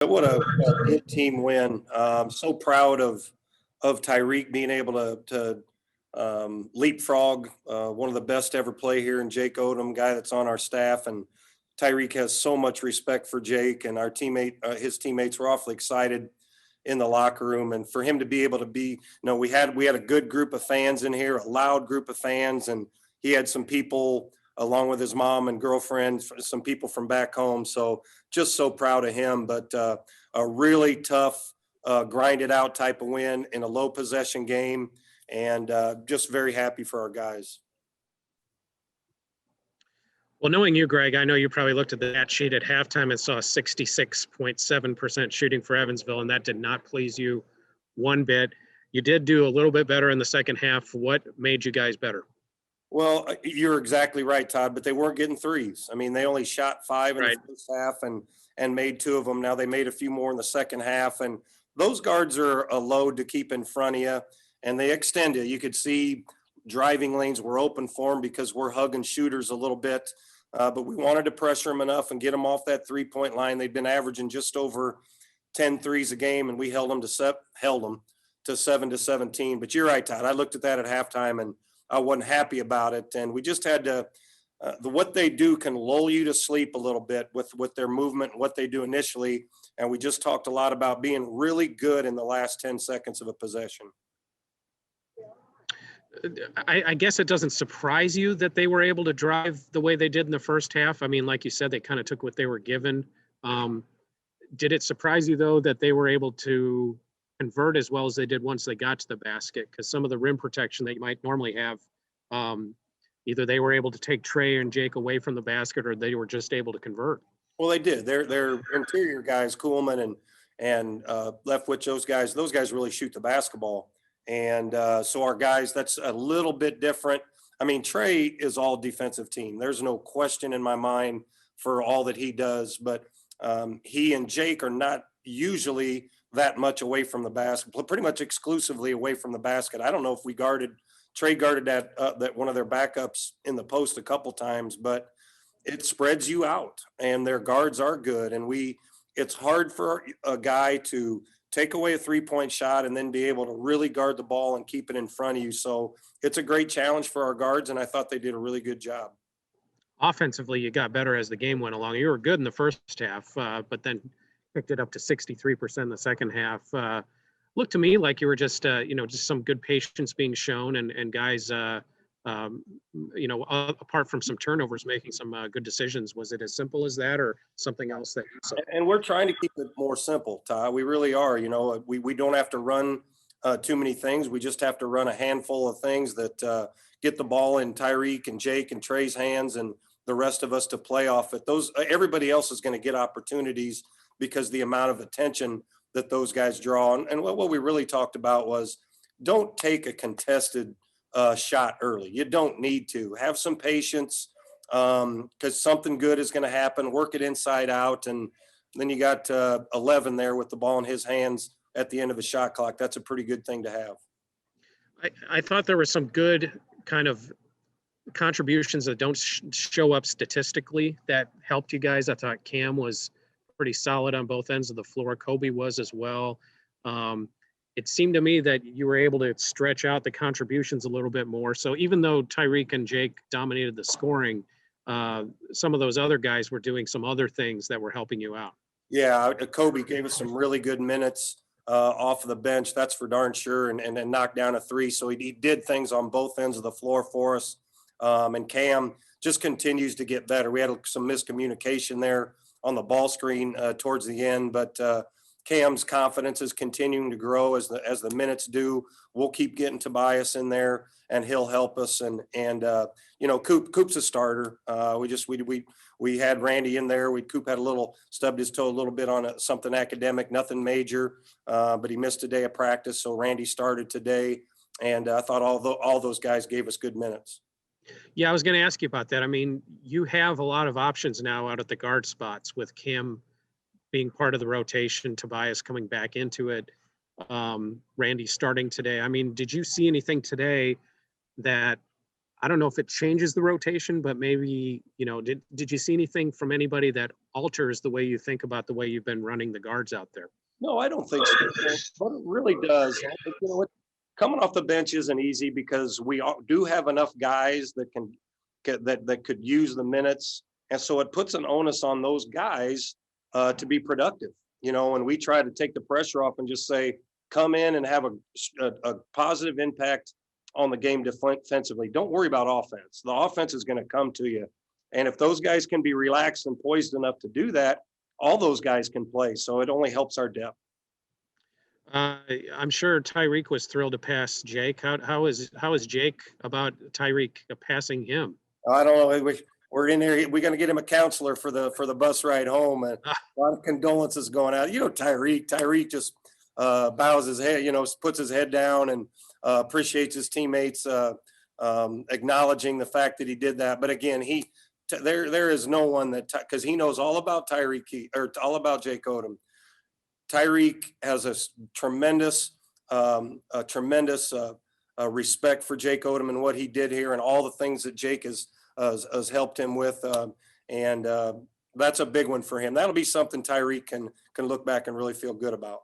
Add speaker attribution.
Speaker 1: What a good team win. So proud of Tyreek being able to leapfrog one of the best ever play here in Jake Odom, guy that's on our staff. And Tyreek has so much respect for Jake, and our his teammates were awfully excited in the locker room. And for him to be able to be, we had a good group of fans in here, a loud group of fans, and he had some people along with his mom and girlfriend, some people from back home. So just so proud of him, but a really tough, grinded out type of win in a low possession game, and just very happy for our guys.
Speaker 2: Well, knowing you, Greg, I know you probably looked at the stat sheet at halftime and saw 66.7% shooting for Evansville, and that did not please you one bit. You did do a little bit better in the second half. What made you guys better?
Speaker 1: Well, you're exactly right, Todd, but they weren't getting threes. I mean, they only shot 5 in the first half and made 2 of them. Now they made a few more in the second half, and those guards are a load to keep in front of you, and they extend it. You could see driving lanes were open for them because we're hugging shooters a little bit, but we wanted to pressure them enough and get them off that three-point line. They'd been averaging just over 10 threes a game, and we held them to 7 to 17. But you're right, Todd. I looked at that at halftime, and I wasn't happy about it. And we just had to what they do can lull you to sleep a little bit with their movement and what they do initially. And we just talked a lot about being really good in the last 10 seconds of a possession.
Speaker 2: I guess it doesn't surprise you that they were able to drive the way they did in the first half. I mean, like you said, they kind of took what they were given. Did it surprise you, though, that they were able to convert as well as they did once they got to the basket? Because some of the rim protection that you might normally have, either they were able to take Trey and Jake away from the basket, or they were just able to convert.
Speaker 1: Well, they did. Their interior guys, Kuhlman and Leftwich, those guys really shoot the basketball. And so our guys, that's a little bit different. I mean, Trey is all defensive team. There's no question in my mind for all that he does, but he and Jake are not usually that much away from the basket, pretty much exclusively away from the basket. I don't know if Trey guarded that one of their backups in the post a couple times, but it spreads you out, and their guards are good. And it's hard for a guy to take away a 3-point shot and then be able to really guard the ball and keep it in front of you. So it's a great challenge for our guards, and I thought they did a really good job.
Speaker 2: Offensively, you got better as the game went along. You were good in the first half, but then picked it up to 63% in the second half. Looked to me like you were just some good patience being shown, and guys, apart from some turnovers, making some good decisions. Was it as simple as that, or something else that you saw?
Speaker 1: And we're trying to keep it more simple, Ty. We really are. We don't have to run too many things. We just have to run a handful of things that get the ball in Tyreek and Jake and Trey's hands, and the rest of us to play off it. Everybody else is going to get opportunities because the amount of attention that those guys draw. And what we really talked about was, don't take a contested shot early. You don't need to. Have some patience, because something good is going to happen. Work it inside out, and then you got 11 there with the ball in his hands at the end of the shot clock. That's a pretty good thing to have.
Speaker 2: I thought there were some good kind of contributions that don't show up statistically that helped you guys. I thought Cam was pretty solid on both ends of the floor. Kobe was as well. It seemed to me that you were able to stretch out the contributions a little bit more. So even though Tyreek and Jake dominated the scoring, some of those other guys were doing some other things that were helping you out.
Speaker 1: Yeah, Kobe gave us some really good minutes off of the bench. That's for darn sure, and then knocked down a 3. So he did things on both ends of the floor for us. And Cam just continues to get better. We had some miscommunication there on the ball screen towards the end, but Cam's confidence is continuing to grow as the minutes do. We'll keep getting Tobias in there, and he'll help us. And Coop's a starter. We had Randy in there. Coop had stubbed his toe a little bit on something academic, nothing major, but he missed a day of practice. So Randy started today, and I thought all those guys gave us good minutes.
Speaker 2: Yeah, I was going to ask you about that. I mean, you have a lot of options now out at the guard spots with Cam being part of the rotation, Tobias coming back into it, Randy starting today. I mean, did you see anything today that I don't know if it changes the rotation, but maybe, you know, did you see anything from anybody that alters the way you think about the way you've been running the guards out there?
Speaker 1: No, I don't think so. But it really does. You know what? Coming off the bench isn't easy because we do have enough guys that that could use the minutes, and so it puts an onus on those guys to be productive. You know, and we try to take the pressure off and just say, come in and have a positive impact on the game defensively. Don't worry about offense. The offense is going to come to you, and if those guys can be relaxed and poised enough to do that, all those guys can play. So it only helps our depth.
Speaker 2: I'm sure Tyreek was thrilled to pass Jake. How is Jake about Tyreek passing him?
Speaker 1: I don't know. We're in here. We're going to get him a counselor for the bus ride home, and
Speaker 2: Ah,
Speaker 1: a lot of condolences going out. You know, Tyreek just bows his head. You know, puts his head down and appreciates his teammates acknowledging the fact that he did that. But again, there is no one that, because he knows all about Tyreek or all about Jake Odom. Tyreek has a tremendous respect for Jake Odom and what he did here, and all the things that Jake has helped him with, and that's a big one for him. That'll be something Tyreek can look back and really feel good about.